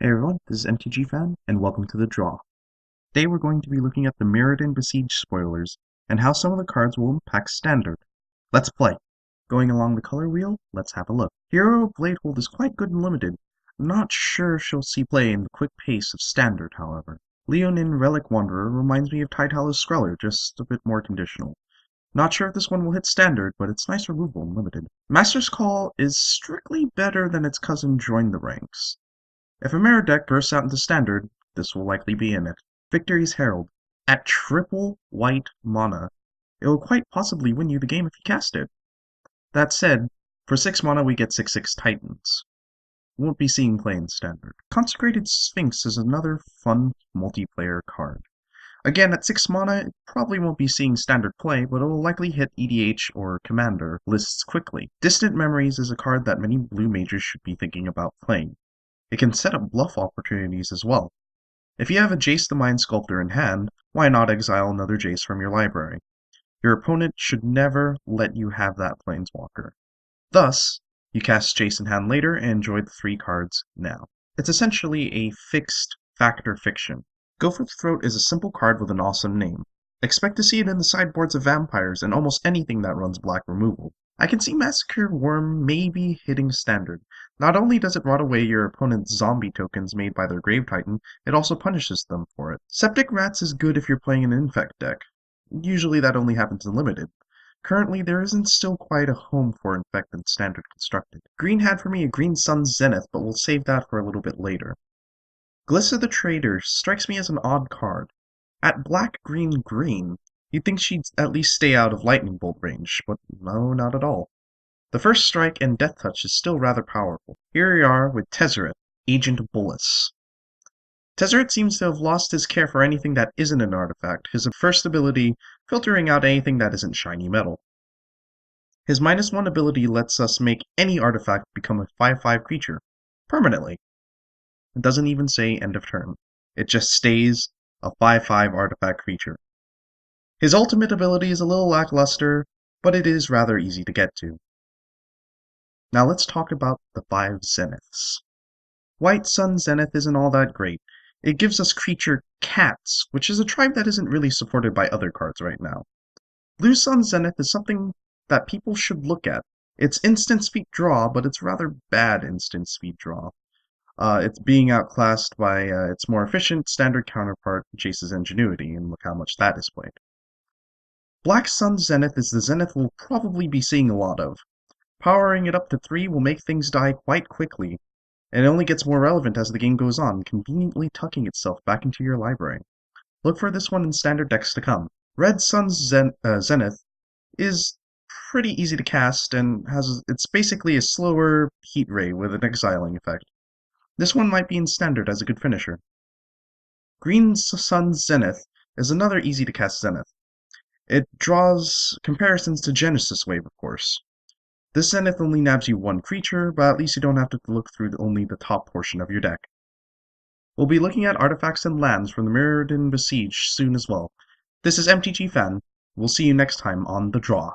Hey everyone, this is MTG Fan, and welcome to The Draw. Today we're going to be looking at the Mirrodin Besieged spoilers, and how some of the cards will impact Standard. Let's play! Going along the color wheel, let's have a look. Hero Bladehold is quite good in Limited. I'm not sure if she'll see play in the quick pace of Standard, however. Leonin Relic Wanderer reminds me of Tidehallow's Skreller, just a bit more conditional. Not sure if this one will hit Standard, but it's nice removal in Limited. Master's Call is strictly better than its cousin Join the Ranks. If a mirror deck bursts out into Standard, this will likely be in it. Victory's Herald. At triple white mana, it will quite possibly win you the game if you cast it. That said, for 6 mana we get 6/6 Titans. Won't be seeing play in Standard. Consecrated Sphinx is another fun multiplayer card. Again, at 6 mana, it probably won't be seeing Standard play, but it will likely hit EDH or Commander lists quickly. Distant Memories is a card that many blue mages should be thinking about playing. It can set up bluff opportunities as well. If you have a Jace the Mind Sculptor in hand, why not exile another Jace from your library? Your opponent should never let you have that Planeswalker. Thus, you cast Jace in hand later and enjoy the 3 cards now. It's essentially a fixed factor fiction. Go for the Throat is a simple card with an awesome name. Expect to see it in the sideboards of vampires and almost anything that runs black removal. I can see Massacre Worm maybe hitting Standard. Not only does it rot away your opponent's zombie tokens made by their Grave Titan, it also punishes them for it. Septic Rats is good if you're playing an Infect deck. Usually that only happens in Limited. Currently, there isn't still quite a home for Infect in Standard constructed. Green had for me a Green Sun Zenith, but we'll save that for a little bit later. Glissa the Trader strikes me as an odd card. At black-green-green, you'd think she'd at least stay out of Lightning Bolt range, but no, not at all. The first strike and Death Touch is still rather powerful. Here we are with Tezzeret, Agent Bullus. Tezzeret seems to have lost his care for anything that isn't an artifact, his first ability filtering out anything that isn't shiny metal. His -1 ability lets us make any artifact become a 5/5 creature, permanently. It doesn't even say end of turn. It just stays a 5/5 artifact creature. His ultimate ability is a little lackluster, but it is rather easy to get to. Now let's talk about the 5 Zeniths. White Sun Zenith isn't all that great. It gives us creature Cats, which is a tribe that isn't really supported by other cards right now. Blue Sun Zenith is something that people should look at. It's instant speed draw, but it's rather bad instant speed draw. It's being outclassed by its more efficient standard counterpart, Jace's Ingenuity, and look how much that is played. Black Sun Zenith is the Zenith we'll probably be seeing a lot of. Powering it up to 3 will make things die quite quickly, and it only gets more relevant as the game goes on, conveniently tucking itself back into your library. Look for this one in standard decks to come. Red Sun Zenith is pretty easy to cast, and it's basically a slower Heat Ray with an exiling effect. This one might be in standard as a good finisher. Green Sun Zenith is another easy to cast Zenith. It draws comparisons to Genesis Wave, of course. This Zenith only nabs you 1 creature, but at least you don't have to look through only the top portion of your deck. We'll be looking at artifacts and lands from the Mirrodin Besieged soon as well. This is MTG Fan. We'll see you next time on The Draw.